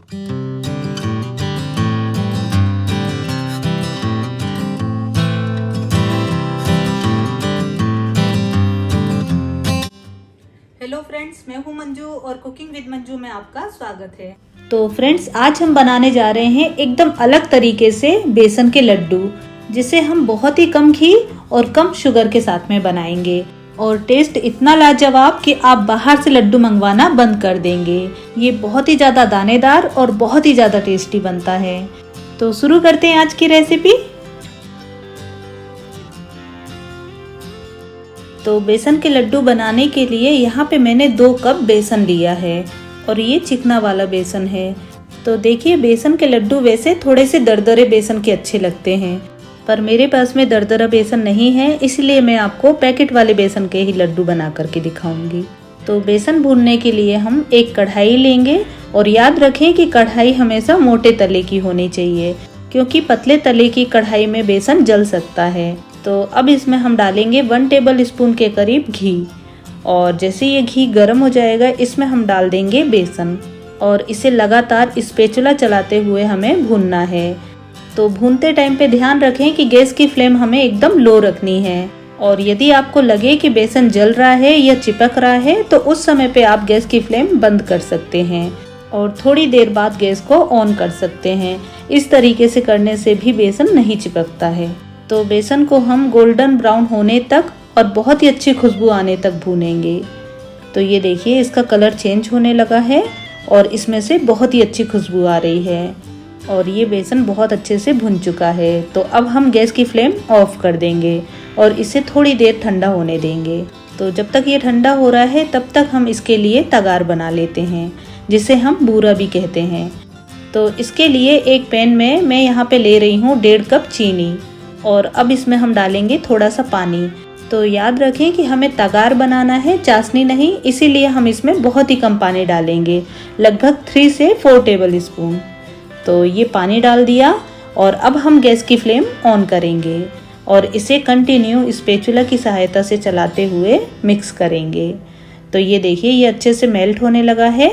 Hello friends, मैं हूं मंजू और कुकिंग विद मंजू में आपका स्वागत है। तो फ्रेंड्स, आज हम बनाने जा रहे हैं एकदम अलग तरीके से बेसन के लड्डू, जिसे हम बहुत ही कम घी और कम शुगर के साथ में बनाएंगे और टेस्ट इतना लाजवाब कि आप बाहर से लड्डू मंगवाना बंद कर देंगे। ये बहुत ही ज़्यादा दानेदार और बहुत ही ज़्यादा टेस्टी बनता है। तो शुरू करते हैं आज की रेसिपी। तो बेसन के लड्डू बनाने के लिए यहाँ पे मैंने 2 कप बेसन लिया है और ये चिकना वाला बेसन है। तो देखिए, बेसन के लड्डू वैसे थोड़े से दरदरे बेसन के अच्छे लगते हैं, पर मेरे पास में दरदरा बेसन नहीं है, इसलिए मैं आपको पैकेट वाले बेसन के ही लड्डू बना करके दिखाऊंगी। तो बेसन भूनने के लिए हम एक कढ़ाई लेंगे और याद रखें कि कढ़ाई हमेशा मोटे तले की होनी चाहिए, क्योंकि पतले तले की कढ़ाई में बेसन जल सकता है। तो अब इसमें हम डालेंगे 1 टेबल स्पून के करीब घी और जैसे ये घी गर्म हो जाएगा, इसमें हम डाल देंगे बेसन और इसे लगातार स्पैचुला चलाते हुए हमें भूनना है। तो भूनते टाइम पे ध्यान रखें कि गैस की फ्लेम हमें एकदम लो रखनी है और यदि आपको लगे कि बेसन जल रहा है या चिपक रहा है तो उस समय पे आप गैस की फ्लेम बंद कर सकते हैं और थोड़ी देर बाद गैस को ऑन कर सकते हैं। इस तरीके से करने से भी बेसन नहीं चिपकता है। तो बेसन को हम गोल्डन ब्राउन होने तक और बहुत ही अच्छी खुशबू आने तक भूनेंगे। तो ये देखिए, इसका कलर चेंज होने लगा है और इसमें से बहुत ही अच्छी खुशबू आ रही है और ये बेसन बहुत अच्छे से भुन चुका है। तो अब हम गैस की फ्लेम ऑफ कर देंगे और इसे थोड़ी देर ठंडा होने देंगे। तो जब तक ये ठंडा हो रहा है तब तक हम इसके लिए तगार बना लेते हैं, जिसे हम बूरा भी कहते हैं। तो इसके लिए एक पैन में मैं यहाँ पे ले रही हूँ 1.5 कप चीनी और अब इसमें हम डालेंगे थोड़ा सा पानी। तो याद रखें कि हमें तगार बनाना है, चाशनी नहीं, इसीलिए हम इसमें बहुत ही कम पानी डालेंगे, लगभग 3 से 4 टेबल स्पून। तो ये पानी डाल दिया और अब हम गैस की फ्लेम ऑन करेंगे और इसे कंटिन्यू स्पैचुला की सहायता से चलाते हुए मिक्स करेंगे। तो ये देखिए, ये अच्छे से मेल्ट होने लगा है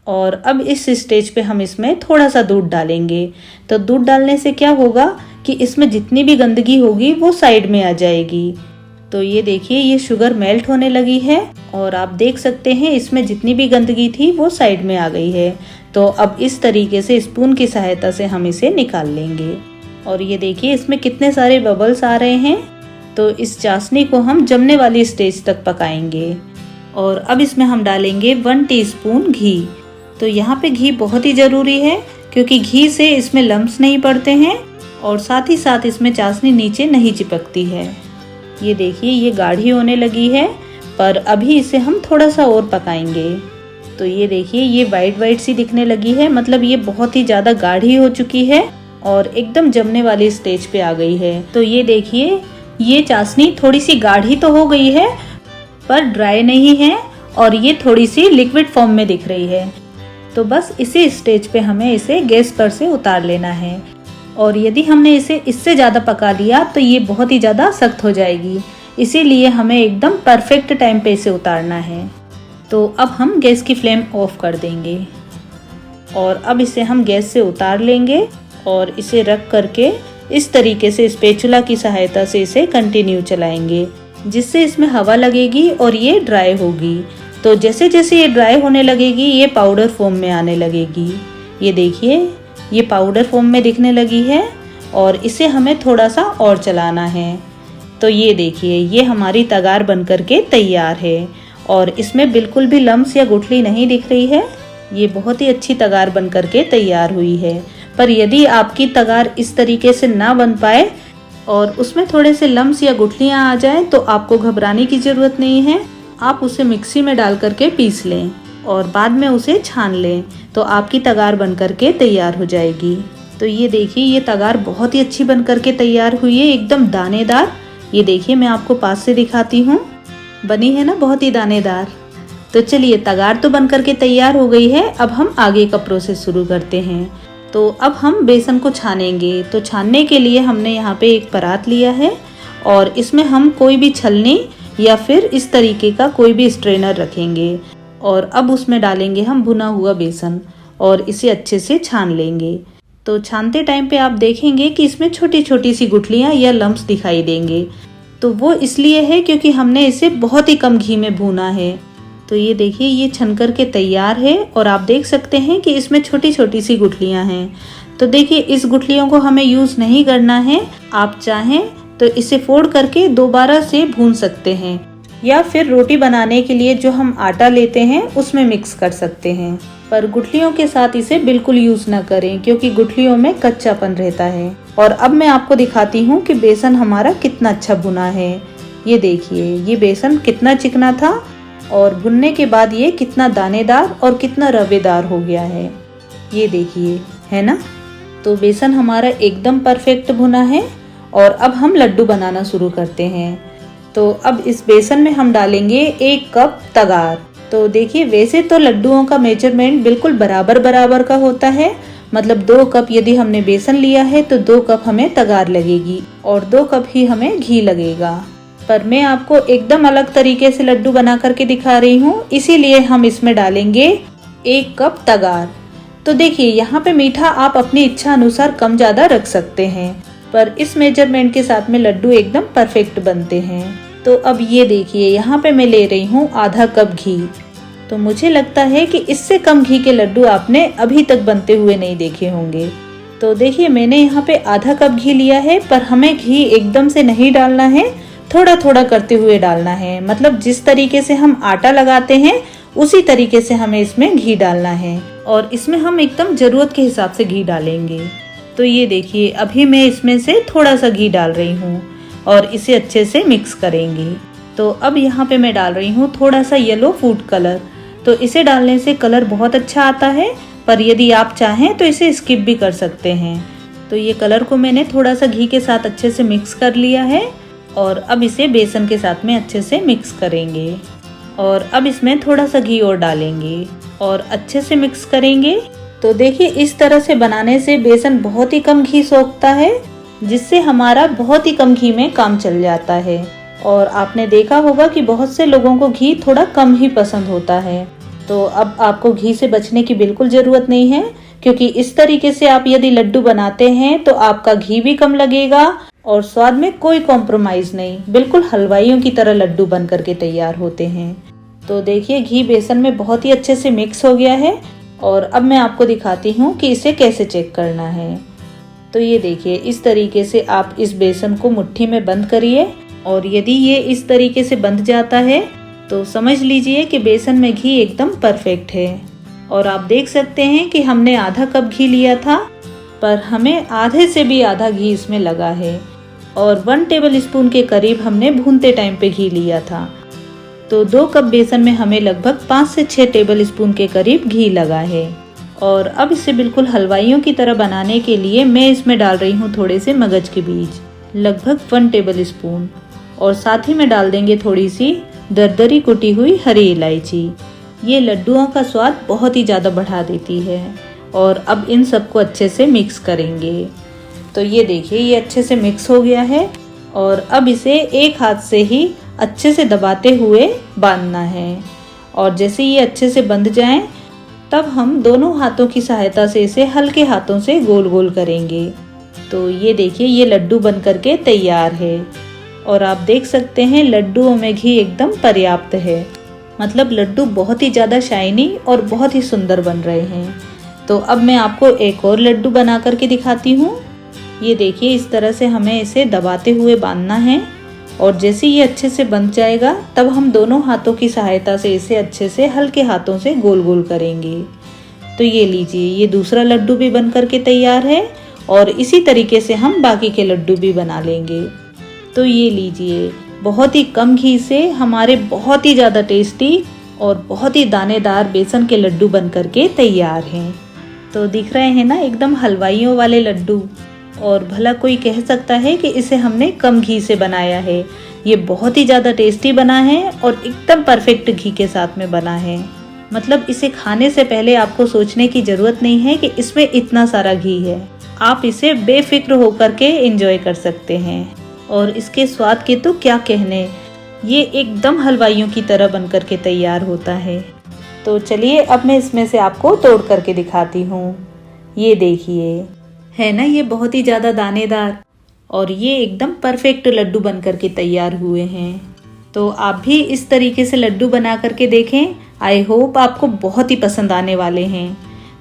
और अब इस स्टेज पे हम इसमें थोड़ा सा दूध डालेंगे। तो दूध डालने से क्या होगा कि इसमें जितनी भी गंदगी होगी वो साइड में आ जाएगी। तो ये देखिए, ये शुगर मेल्ट होने लगी है और आप देख सकते हैं इसमें जितनी भी गंदगी थी वो साइड में आ गई है। तो अब इस तरीके से स्पून की सहायता से हम इसे निकाल लेंगे और ये देखिए, इसमें कितने सारे बबल्स आ रहे हैं। तो इस चाशनी को हम जमने वाली स्टेज तक पकाएंगे और अब इसमें हम डालेंगे 1 टीस्पून घी। तो यहाँ पे घी बहुत ही ज़रूरी है, क्योंकि घी से इसमें लम्प्स नहीं पड़ते हैं और साथ ही साथ इसमें चाशनी नीचे नहीं चिपकती है। ये देखिए, ये गाढ़ी होने लगी है, पर अभी इसे हम थोड़ा सा और पकाएंगे। तो ये देखिए, ये वाइट सी दिखने लगी है, मतलब ये बहुत ही ज़्यादा गाढ़ी हो चुकी है और एकदम जमने वाली स्टेज पे आ गई है। तो ये देखिए, ये चाशनी थोड़ी सी गाढ़ी तो हो गई है पर ड्राई नहीं है और ये थोड़ी सी लिक्विड फॉर्म में दिख रही है। तो बस इसी स्टेज पे हमें इसे गैस पर से उतार लेना है और यदि हमने इसे इससे ज़्यादा पका लिया तो ये बहुत ही ज़्यादा सख्त हो जाएगी, इसीलिए हमें एकदम परफेक्ट टाइम पे इसे उतारना है। तो अब हम गैस की फ्लेम ऑफ कर देंगे और अब इसे हम गैस से उतार लेंगे और इसे रख करके इस तरीके से स्पैचुला की सहायता से इसे कंटिन्यू चलाएंगे, जिससे इसमें हवा लगेगी और ये ड्राई होगी। तो जैसे जैसे ये ड्राई होने लगेगी ये पाउडर फॉर्म में आने लगेगी। ये देखिए, ये पाउडर फॉर्म में दिखने लगी है और इसे हमें थोड़ा सा और चलाना है। तो ये देखिए, ये हमारी तगार बन करके तैयार है और इसमें बिल्कुल भी लम्स या गुठली नहीं दिख रही है। ये बहुत ही अच्छी तगार बन करके तैयार हुई है। पर यदि आपकी तगार इस तरीके से ना बन पाए और उसमें थोड़े से लम्स या गुठलियाँ आ जाए तो आपको घबराने की ज़रूरत नहीं है। आप उसे मिक्सी में डाल करके पीस लें और बाद में उसे छान लें, तो आपकी तगार बन करके तैयार हो जाएगी। तो ये देखिए, ये तगार बहुत ही अच्छी बन करके तैयार हुई है, एकदम दानेदार। ये देखिए, मैं आपको पास से दिखाती हूँ, बनी है ना बहुत ही दानेदार। तो चलिए, तगार तो बन करके तैयार हो गई है। अब हम आगे का प्रोसेस शुरू करते हैं। तो अब हम बेसन को छानेंगे। तो छानने के लिए हमने यहाँ पे एक परात लिया है और इसमें हम कोई भी छलनी या फिर इस तरीके का कोई भी स्ट्रेनर रखेंगे और अब उसमें डालेंगे हम भुना हुआ बेसन और इसे अच्छे से छान लेंगे। तो छानते टाइम पे आप देखेंगे कि इसमें छोटी छोटी सी गुठलियाँ या लम्प्स दिखाई देंगे। तो वो इसलिए है क्योंकि हमने इसे बहुत ही कम घी में भूना है। तो ये देखिए ये छन कर के तैयार है और आप देख सकते हैं कि इसमें छोटी छोटी सी गुठलियाँ हैं। तो देखिए इस गुठलियों को हमें यूज़ नहीं करना है। आप चाहें तो इसे फोल्ड करके दोबारा से भून सकते हैं या फिर रोटी बनाने के लिए जो हम आटा लेते हैं उसमें मिक्स कर सकते हैं। पर गुठलियों के साथ इसे बिल्कुल यूज़ ना करें क्योंकि गुठलियों में कच्चापन रहता है। और अब मैं आपको दिखाती हूँ कि बेसन हमारा कितना अच्छा भुना है। ये देखिए ये बेसन कितना चिकना था और भुनने के बाद ये कितना दानेदार और कितना रवेदार हो गया है। ये देखिए है ना। तो बेसन हमारा एकदम परफेक्ट भुना है और अब हम लड्डू बनाना शुरू करते हैं। तो अब इस बेसन में हम डालेंगे 1 कप तगार। तो देखिए वैसे तो लड्डुओं का मेजरमेंट बिल्कुल बराबर बराबर का होता है, मतलब 2 कप यदि हमने बेसन लिया है तो 2 कप हमें तगार लगेगी और 2 कप ही हमें घी लगेगा। पर मैं आपको एकदम अलग तरीके से लड्डू बना करके दिखा रही हूँ, इसीलिए हम इसमें डालेंगे 1 कप तगार। तो देखिए यहाँ पे मीठा आप अपनी इच्छा अनुसार कम ज़्यादा रख सकते हैं, पर इस मेजरमेंट के साथ में लड्डू एकदम परफेक्ट बनते हैं। तो अब ये देखिए यहाँ पे मैं ले रही हूँ आधा कप घी। तो मुझे लगता है कि इससे कम घी के लड्डू आपने अभी तक बनते हुए नहीं देखे होंगे। तो देखिए मैंने यहाँ पे आधा कप घी लिया है, पर हमें घी एकदम से नहीं डालना है, थोड़ा थोड़ा करते हुए डालना है। मतलब जिस तरीके से हम आटा लगाते हैं उसी तरीके से हमें इसमें घी डालना है और इसमें हम एकदम जरूरत के हिसाब से घी डालेंगे। तो ये देखिए अभी मैं इसमें से थोड़ा सा घी डाल रही हूँ और इसे अच्छे से मिक्स करेंगे। तो अब यहाँ पे मैं डाल रही हूँ थोड़ा सा येलो फूड कलर। तो इसे डालने से कलर बहुत अच्छा आता है, पर यदि आप चाहें तो इसे स्किप भी कर सकते हैं। तो ये कलर को मैंने थोड़ा सा घी के साथ अच्छे से मिक्स कर लिया है और अब इसे बेसन के साथ में अच्छे से मिक्स करेंगे और अब इसमें थोड़ा सा घी और डालेंगे और अच्छे से मिक्स करेंगे। तो देखिए इस तरह से बनाने से बेसन बहुत ही कम घी सोखता है, जिससे हमारा बहुत ही कम घी में काम चल जाता है। और आपने देखा होगा कि बहुत से लोगों को घी थोड़ा कम ही पसंद होता है। तो अब आपको घी से बचने की बिल्कुल ज़रूरत नहीं है, क्योंकि इस तरीके से आप यदि लड्डू बनाते हैं तो आपका घी भी कम लगेगा और स्वाद में कोई कॉम्प्रोमाइज़ नहीं, बिल्कुल हलवाइयों की तरह लड्डू बन करके तैयार होते हैं। तो देखिए घी बेसन में बहुत ही अच्छे से मिक्स हो गया है और अब मैं आपको दिखाती हूँ कि इसे कैसे चेक करना है। तो ये देखिए इस तरीके से आप इस बेसन को मुट्ठी में बंद करिए और यदि ये इस तरीके से बंध जाता है तो समझ लीजिए कि बेसन में घी एकदम परफेक्ट है। और आप देख सकते हैं कि हमने आधा कप घी लिया था, पर हमें आधे से भी आधा घी इसमें लगा है और 1 टेबल स्पून के करीब हमने भूनते टाइम पे घी लिया था। तो 2 कप बेसन में हमें लगभग 5 से 6 टेबल स्पून के करीब घी लगा है। और अब इसे बिल्कुल हलवाइयों की तरह बनाने के लिए मैं इसमें डाल रही हूँ थोड़े से मगज के बीज, लगभग 1 टेबल स्पून, और साथ ही में डाल देंगे थोड़ी सी दरदरी कुटी हुई हरी इलायची। ये लड्डुओं का स्वाद बहुत ही ज़्यादा बढ़ा देती है। और अब इन सबको अच्छे से मिक्स करेंगे। तो ये देखिए ये अच्छे से मिक्स हो गया है और अब इसे एक हाथ से ही अच्छे से दबाते हुए बांधना है। और जैसे ये अच्छे से बंध जाएं, तब हम दोनों हाथों की सहायता से इसे हल्के हाथों से गोल गोल करेंगे। तो ये देखिए ये लड्डू बन करके तैयार है और आप देख सकते हैं लड्डुओं में घी एकदम पर्याप्त है। मतलब लड्डू बहुत ही ज़्यादा शाइनी और बहुत ही सुंदर बन रहे हैं। तो अब मैं आपको एक और लड्डू बना करके दिखाती हूँ। ये देखिए इस तरह से हमें इसे दबाते हुए बांधना है और जैसे ये अच्छे से बंध जाएगा तब हम दोनों हाथों की सहायता से इसे अच्छे से हल्के हाथों से गोल गोल करेंगे। तो ये लीजिए ये दूसरा लड्डू भी बन करके तैयार है और इसी तरीके से हम बाकी के लड्डू भी बना लेंगे। तो ये लीजिए बहुत ही कम घी से हमारे बहुत ही ज़्यादा टेस्टी और बहुत ही दानेदार बेसन के लड्डू बन करके तैयार हैं। तो दिख रहे हैं ना एकदम हलवाइयों वाले लड्डू। और भला कोई कह सकता है कि इसे हमने कम घी से बनाया है। ये बहुत ही ज़्यादा टेस्टी बना है और एकदम परफेक्ट घी के साथ में बना है। मतलब इसे खाने से पहले आपको सोचने की ज़रूरत नहीं है कि इसमें इतना सारा घी है। आप इसे बेफिक्र होकर के एंजॉय कर सकते हैं। और इसके स्वाद के तो क्या कहने, ये एकदम हलवाइयों की तरह बन करके तैयार होता है। तो चलिए अब मैं इसमें से आपको तोड़ करके दिखाती हूँ। ये देखिए, है ना ये बहुत ही ज़्यादा दानेदार, और ये एकदम परफेक्ट लड्डू बन करके तैयार हुए हैं। तो आप भी इस तरीके से लड्डू बना करके देखें। आई होप आपको बहुत ही पसंद आने वाले हैं।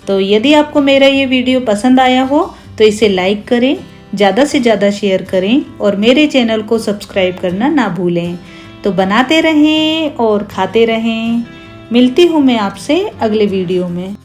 तो यदि आपको मेरा ये वीडियो पसंद आया हो तो इसे लाइक करें, ज़्यादा से ज़्यादा शेयर करें और मेरे चैनल को सब्सक्राइब करना ना भूलें। तो बनाते रहें और खाते रहें। मिलती हूँ मैं आपसे अगले वीडियो में।